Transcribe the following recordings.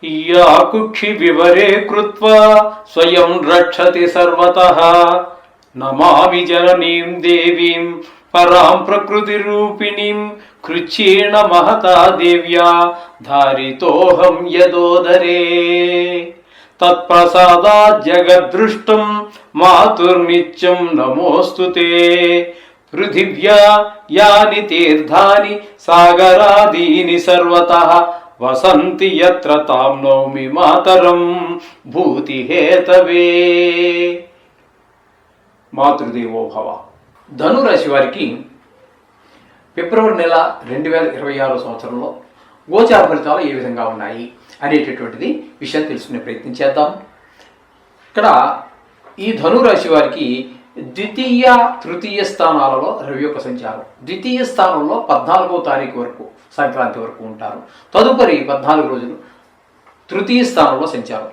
या कुक्षि विवरे कृत्वा स्वयं रक्षति सर्वतः नमामि जननीं देवीं परां प्रकृतिरूपिणीं कृच्छ्रेण महता देव्या धारितोऽहं यदोदरे तत्प्रसादात् जगद्दृष्टं मातुर्नित्यं नमोऽस्तु ते पृथिव्या यानि तीर्थानि सागरादीनि सर्वतः वसन्ति यत्र तां नौमि मातरं భూతిహేతవే. మాతృదేవో భవ. ధనురాశి వారికి ఫిబ్రవరి నెల 2026 సంవత్సరంలో గోచార ఫలితాలు ఏ విధంగా ఉన్నాయి అనేటటువంటిది విషయం తెలుసుకునే ప్రయత్నం చేద్దాం. ఇక్కడ ఈ ధనురాశి వారికి ద్వితీయ తృతీయ స్థానాలలో రవి యొక్క సంచారం. ద్వితీయ స్థానంలో 14వ తారీఖు వరకు సంక్రాంతి వరకు ఉంటారు. తదుపరి 14 రోజులు తృతీయ స్థానంలో సంచారం.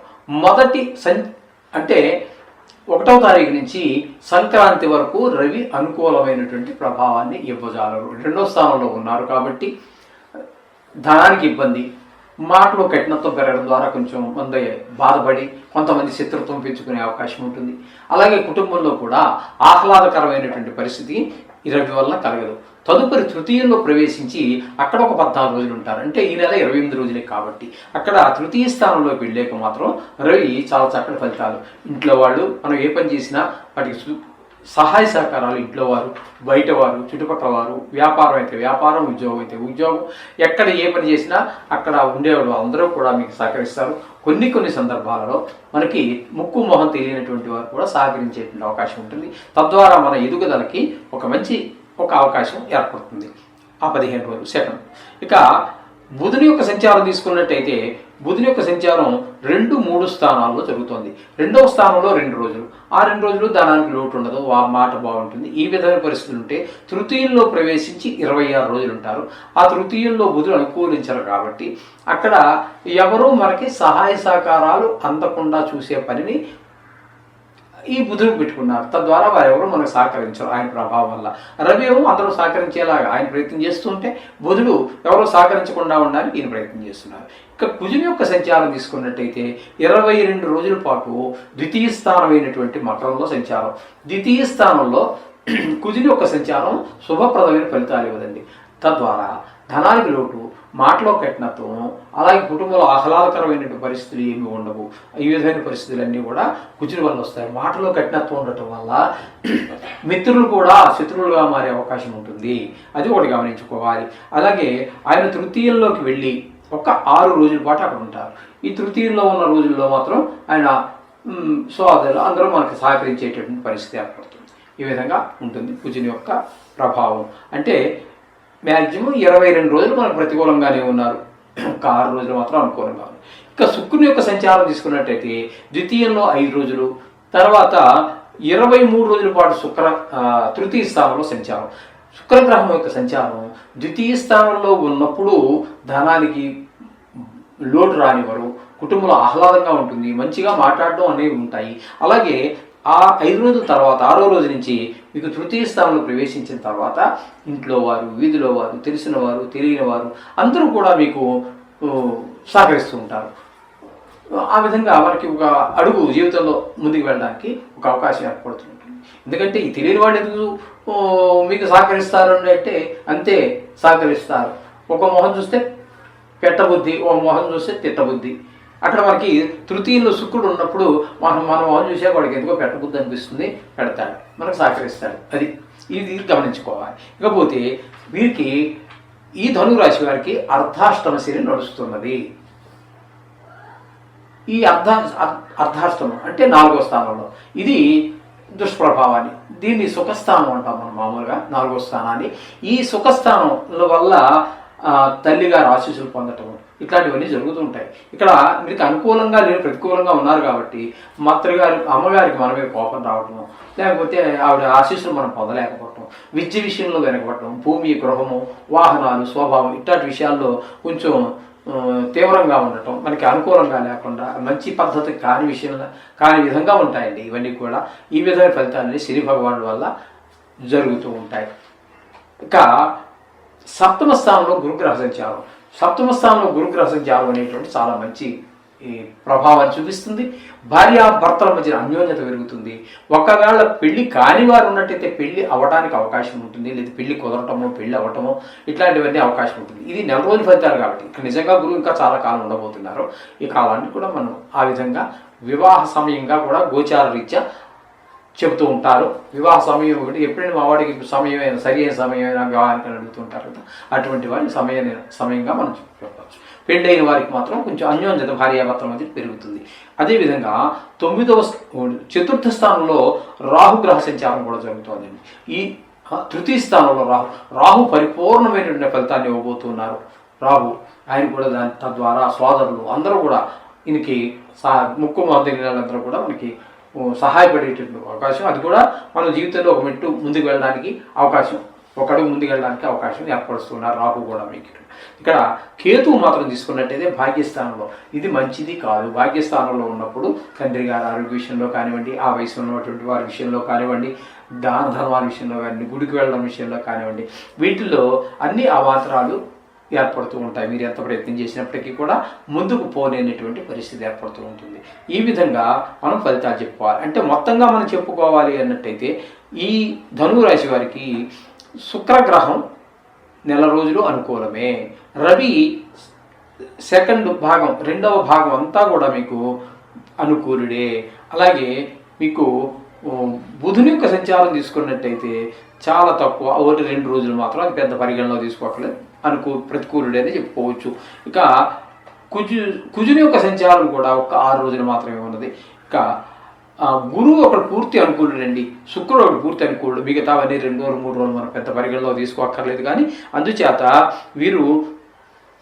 అంటే 1వ తారీఖు నుంచి సంక్రాంతి వరకు రవి అనుకూలమైనటువంటి ప్రభావాన్ని ఇవ్వజాలరు. 2వ స్థానంలో ఉన్నారు కాబట్టి ధనానికి ఇబ్బంది, మాటలో కఠినత్వం పెరగడం ద్వారా కొంచెం మంది బాధపడి కొంతమంది శత్రుత్వం పెంచుకునే అవకాశం ఉంటుంది. అలాగే కుటుంబంలో కూడా ఆహ్లాదకరమైనటువంటి పరిస్థితి ఈ రవి వల్ల కలగదు. తదుపరి తృతీయంలో ప్రవేశించి అక్కడ ఒక 14 రోజులు ఉంటారు. అంటే ఈ నెల 28 రోజులే కాబట్టి అక్కడ తృతీయ స్థానంలోకి వెళ్ళాక మాత్రం రవి చాలా చక్కటి ఫలితాలు. ఇంట్లో వాళ్ళు మనం ఏ పని చేసినా వాటికి సహాయ సహకారాలు, ఇంట్లో వారు, బయట వారు, చుట్టుపక్కల వారు, వ్యాపారం అయితే వ్యాపారం, ఉద్యోగం అయితే ఉద్యోగం, ఎక్కడ ఏ పని చేసినా అక్కడ ఉండేవాళ్ళు అందరూ కూడా మీకు సహకరిస్తారు. కొన్ని సందర్భాలలో మనకి ముక్కు మొహం తెలియనటువంటి వారు కూడా సహకరించేటువంటి అవకాశం ఉంటుంది. తద్వారా మన ఎదుగుదలకి ఒక అవకాశం ఏర్పడుతుంది ఆ 15 రోజులు. సెకండ్, ఇక బుధుని యొక్క సంచారం తీసుకున్నట్టయితే బుధుని యొక్క సంచారం 2, 3 స్థానాల్లో జరుగుతుంది. 2వ స్థానంలో 2 రోజులు. ఆ 2 రోజులు ధనానికి లోటు ఉండదు, ఆ మాట బాగుంటుంది. ఈ విధమైన పరిస్థితులు ఉంటే తృతీయంలో ప్రవేశించి 26 రోజులు ఉంటారు. ఆ తృతీయంలో బుధుడు అనుకూలించరు కాబట్టి అక్కడ ఎవరూ మనకి సహాయ సహకారాలు అందకుండా చూసే పనిని ఈ బుధుడు పెట్టుకున్నారు. తద్వారా వారెవరూ మనకు సహకరించరు ఆయన ప్రభావం వల్ల. రవి ఏమో అందరూ సహకరించేలాగా ఆయన ప్రయత్నం చేస్తుంటే బుధుడు ఎవరో సహకరించకుండా ఉండడానికి ఈయన ప్రయత్నం చేస్తున్నారు. ఇక కుజుని యొక్క సంచారం తీసుకున్నట్టయితే 22 రోజుల పాటు ద్వితీయ స్థానమైనటువంటి మకరంలో సంచారం. ద్వితీయ స్థానంలో కుజుని యొక్క సంచారం శుభప్రదమైన ఫలితాలు ఇవ్వదండి. తద్వారా ధనానికి లోటు, మాటలో కఠినత్వం, అలాగే కుటుంబంలో ఆహ్లాదకరమైనటువంటి పరిస్థితులు ఏమి ఉండవు. ఈ విధమైన పరిస్థితులన్నీ కూడా కుజుని వల్ల వస్తాయి. మాటలో కఠినత్వం ఉండటం వల్ల మిత్రులు కూడా శత్రువులుగా మారే అవకాశం ఉంటుంది. అది ఒకటి గమనించుకోవాలి. అలాగే ఆయన తృతీయంలోకి వెళ్ళి ఒక 6 రోజుల పాటు అక్కడ ఉంటారు. ఈ తృతీయంలో ఉన్న రోజుల్లో మాత్రం ఆయన సోదరులు అందరూ మనకు సహకరించేటటువంటి పరిస్థితి ఏర్పడుతుంది. ఈ విధంగా ఉంటుంది కుజుని యొక్క ప్రభావం. అంటే మ్యాక్సిమం 22 రోజులు మనకు ప్రతికూలంగానే ఉన్నారు, ఒక 6 రోజులు మాత్రం అనుకూలంగా ఉన్నారు. ఇక శుక్రుని యొక్క సంచారం తీసుకున్నట్టయితే ద్వితీయంలో 5 రోజులు, తర్వాత 23 రోజుల పాటు తృతీయ స్థానంలో సంచారం. శుక్రగ్రహం యొక్క సంచారం ద్వితీయ స్థానంలో ఉన్నప్పుడు ధనానికి లోటు రానివ్వరు, కుటుంబంలో ఆహ్లాదంగా ఉంటుంది, మంచిగా మాట్లాడడం అనేవి ఉంటాయి. అలాగే ఆ 5 రోజుల తర్వాత 6వ రోజు నుంచి మీకు తృతీయ స్థానంలో ప్రవేశించిన తర్వాత ఇంట్లో వారు, వీధిలో వారు, తెలిసిన వారు, తెలియని వారు అందరూ కూడా మీకు సహకరిస్తూ ఉంటారు. ఆ విధంగా మనకి ఒక అడుగు జీవితంలో ముందుకు వెళ్ళడానికి ఒక అవకాశం ఏర్పడుతుంది. ఎందుకంటే ఈ తెలియని వాడు ఎందుకు మీకు సహకరిస్తారు అంటే అంతే సహకరిస్తారు. ఒక మొహం చూస్తే పెట్టబుద్ధి, ఒక మొహం చూస్తే తిట్టబుద్ధి. అక్కడ మనకి తృతీయంలో శుక్రుడు ఉన్నప్పుడు మన మొహం చూసే వాడికి ఎందుకో పెట్టబుద్ధి అనిపిస్తుంది, పెడతాడు, మనకు సహకరిస్తాడు. ఇది గమనించుకోవాలి. ఇకపోతే వీరికి ఈ ధనురాశి వారికి అర్ధాష్టమ శని నడుస్తున్నది. ఈ అర్ధాష్టమం అంటే 4వ స్థానంలో ఇది దుష్ప్రభావాన్ని, దీన్ని సుఖస్థానం అంటాం మనం మామూలుగా 4వ స్థానాన్ని. ఈ సుఖస్థానం వల్ల తల్లిగారు ఆశీస్సులు పొందటం ఇట్లాంటివన్నీ జరుగుతూ ఉంటాయి. ఇక్కడ మీకు అనుకూలంగా లేదు, ప్రతికూలంగా ఉన్నారు కాబట్టి అమ్మగారికి మన మీద కోపం రావటం, లేకపోతే ఆవిడ ఆశీస్సులు మనం పొందలేకపోవటం, విద్య విషయంలో వెనకబడటం, భూమి, గృహము, వాహనాలు, స్వభావం ఇట్లాంటి విషయాల్లో కొంచెం తీవ్రంగా ఉండటం, మనకి అనుకూలంగా లేకుండా మంచి పద్ధతి కాని విధంగా ఉంటాయండి. ఇవన్నీ కూడా ఈ విధమైన ఫలితాలని శని భగవానుడి వల్ల జరుగుతూ ఉంటాయి. ఇక 7వ స్థానంలో గురుగ్రహ సంచారం. 7వ స్థానంలో గురుగ్రహ సంచారం అనేటువంటి చాలా మంచి ఈ ప్రభావాన్ని చూపిస్తుంది. భార్యాభర్తల మధ్య అన్యోన్యత పెరుగుతుంది. ఒకవేళ పెళ్లి కాని వారు ఉన్నట్టయితే పెళ్లి అవ్వడానికి అవకాశం ఉంటుంది, లేదా పెళ్లి కుదరటమో పెళ్లి అవ్వటమో ఇట్లాంటివన్నీ అవకాశం ఉంటుంది. ఇది నెల రోజుల ఫలితాలు కాబట్టి ఇక్కడ నిజంగా గురువు ఇంకా చాలా కాలం ఉండబోతున్నారు. ఈ కాలాన్ని కూడా మనం ఆ విధంగా వివాహ సమయంగా కూడా గోచార రీత్యా చెబుతూ ఉంటారు. వివాహ సమయం ఒకటి, ఎప్పుడైనా మా వాడికి సమయమైన సరి అయిన సమయమైనా వివాహానికి అడుగుతూ ఉంటారు కదా, అటువంటి వారి సమయంగా మనం చెప్పవచ్చు. పెళ్ళైన వారికి మాత్రం కొంచెం అన్యోన్యత భార్యాభర్తల మధ్య పెరుగుతుంది. అదేవిధంగా చతుర్థ స్థానంలో రాహుగ్రహ సంచారం కూడా జరుగుతుందండి. ఈ తృతీయ స్థానంలో రాహు పరిపూర్ణమైనటువంటి ఫలితాన్ని ఇవ్వబోతున్నారు. రాహు ఆయన కూడా తద్వారా సోదరులు అందరూ కూడా ఈయనకి ముక్కు మొదలైనందరూ కూడా మనకి సహాయపడేటటువంటి అవకాశం, అది కూడా మన జీవితంలో ఒక మెట్టు ముందుకు వెళ్ళడానికి అవకాశం, ఒక అడుగు ముందుకు వెళ్ళడానికి అవకాశం ఏర్పరుస్తున్నారు రాహు కూడా. మీకు ఇక్కడ కేతువు మాత్రం తీసుకున్నట్టయితే భాగ్యస్థానంలో, ఇది మంచిది కాదు. భాగ్యస్థానంలో ఉన్నప్పుడు తండ్రి గారి ఆరోగ్య విషయంలో కానివ్వండి, ఆ వయసులో ఉన్నటువంటి వారి విషయంలో కానివ్వండి, దాన ధర్మాల విషయంలో కానివ్వండి, గుడికి వెళ్ళడం విషయంలో కానివ్వండి, వీటిల్లో అన్ని అవాంతరాలు ఏర్పడుతూ ఉంటాయి. మీరు ఎంత ప్రయత్నం చేసినప్పటికీ కూడా ముందుకు పోలేనటువంటి పరిస్థితి ఏర్పడుతూ ఉంటుంది. ఈ విధంగా మనం ఫలితాలు చెప్పుకోవాలి. అంటే మొత్తంగా మనం చెప్పుకోవాలి అన్నట్టయితే ఈ ధనువు రాశి వారికి శుక్రగ్రహం నెల రోజులు అనుకూలమే. రవి రెండవ భాగం అంతా కూడా మీకు అనుకూలుడే. అలాగే మీకు బుధుని యొక్క సంచారం తీసుకున్నట్టయితే చాలా తక్కువ, 1-2 రోజులు మాత్రం, అది పెద్ద పరిగణలో తీసుకోవట్లేదు, ప్రతికూలుడే అని చెప్పుకోవచ్చు. ఇక కుజుని యొక్క సంచారం కూడా ఒక 6 రోజులు మాత్రమే ఉన్నది. ఇక గురువు ఒకటి పూర్తి అనుకూలుడండి, శుక్రుడు ఒకటి పూర్తి అనుకూలుడు, మిగతావన్నీ 2-3 రోజులు మనం పెద్ద పరిగణలో తీసుకోక్కర్లేదు. కానీ అందుచేత వీరు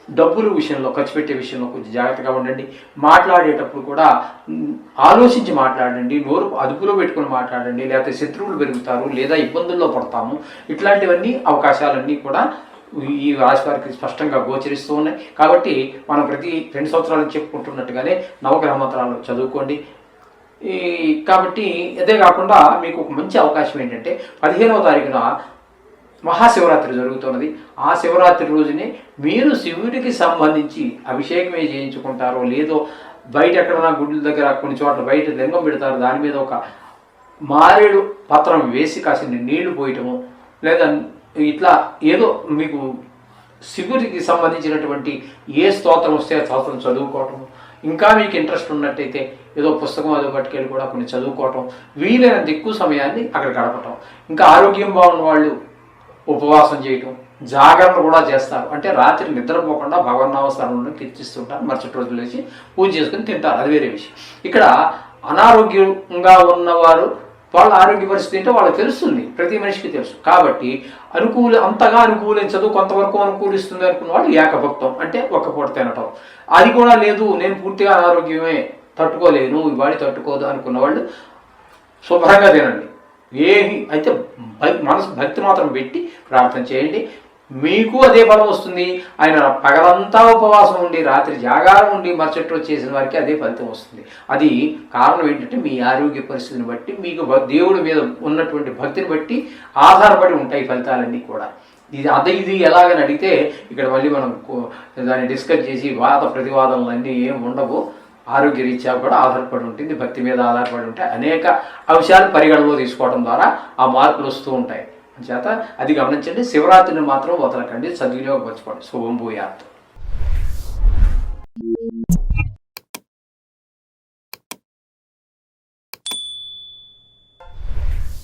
డబ్బుల విషయంలో, ఖర్చు పెట్టే విషయంలో కొంచెం జాగ్రత్తగా ఉండండి. మాట్లాడేటప్పుడు కూడా ఆలోచించి మాట్లాడండి, నోరు అదుపులో పెట్టుకుని మాట్లాడండి, లేకపోతే శత్రువులు పెరుగుతారు, లేదా ఇబ్బందుల్లో పడతాము. ఇట్లాంటివన్నీ అవకాశాలన్నీ కూడా ఈ రాశి వారికి స్పష్టంగా గోచరిస్తూ ఉన్నాయి. కాబట్టి మనం ప్రతి 2 సంవత్సరాలకు చెప్పుకుంటున్నట్టుగానే నవగ్రహ మంత్రాలు చదువుకోండి. కాబట్టి అదే కాకుండా మీకు ఒక మంచి అవకాశం ఏంటంటే 15వ తారీఖున మహాశివరాత్రి జరుగుతున్నది. ఆ శివరాత్రి రోజునే మీరు శివుడికి సంబంధించి అభిషేకమే చేయించుకుంటారో లేదో, బయట ఎక్కడన్నా గుడ్ల దగ్గర కొన్ని చోట్ల బయట లింగం పెడతారు, దాని మీద ఒక మారేడు పత్రం వేసి కాసిన నీళ్లు పోయటము, లేదా ఇట్లా ఏదో మీకు శివుడికి సంబంధించినటువంటి ఏ స్తోత్రం వస్తే ఆ స్తోత్రం చదువుకోవటం, ఇంకా మీకు ఇంట్రెస్ట్ ఉన్నట్టయితే ఏదో పుస్తకం అదో పట్టుకెళ్ళి కూడా కొన్ని చదువుకోవటం, వీలైనంత ఎక్కువ సమయాన్ని అక్కడ గడపటం. ఇంకా ఆరోగ్యం బాగున్న వాళ్ళు ఉపవాసం చేయటం, జాగరణ కూడా చేస్తారు. అంటే రాత్రి నిద్రపోకుండా భగవన్నామస్మరణను కీర్తిస్తుంటారు, మరుసటి రోజు లేచి పూజ చేసుకుని తింటారు, అది వేరే విషయం. ఇక్కడ అనారోగ్యంగా ఉన్నవారు వాళ్ళ ఆరోగ్య పరిస్థితి ఏంటో వాళ్ళకి తెలుస్తుంది, ప్రతి మనిషికి తెలుసు. కాబట్టి అంతగా అనుకూలించదు, కొంతవరకు అనుకూలిస్తుంది అనుకున్న వాళ్ళు ఏకభక్తం, అంటే ఒక్క పూట తినటం. అది కూడా లేదు, నేను పూర్తిగా అనారోగ్యమే, తట్టుకోలేను, ఈ బాడీ తట్టుకోదు అనుకున్న వాళ్ళు శుభ్రంగా తినండి. ఏమి అయితే మనసు భక్తి మాత్రం పెట్టి ప్రార్థన చేయండి, మీకు అదే బలం వస్తుంది. ఆయన పగలంతా ఉపవాసం ఉండి రాత్రి జాగారం ఉండి మరుసటి రోజు చేసిన వారికి అదే ఫలితం వస్తుంది. అది కారణం ఏంటంటే మీ ఆరోగ్య పరిస్థితిని బట్టి, మీకు దేవుడి మీద ఉన్నటువంటి భక్తిని బట్టి ఆధారపడి ఉంటాయి ఫలితాలన్నీ కూడా. ఇది ఎలాగని అడిగితే ఇక్కడ మళ్ళీ మనం దాన్ని డిస్కస్ చేసి వాద ప్రతివాదనలు అన్నీ ఏం ఉండవు. ఆరోగ్య రీత్యా కూడా ఆధారపడి ఉంటుంది, భక్తి మీద ఆధారపడి ఉంటాయి. అనేక అంశాలు పరిగణలో తీసుకోవడం ద్వారా ఆ మార్పులు వస్తూ ఉంటాయి. చేత అది గమనించండి. శివరాత్రిని మాత్రం వదలకండి, సద్వినియోగపరచుకోండి. శుభం భూయాత్.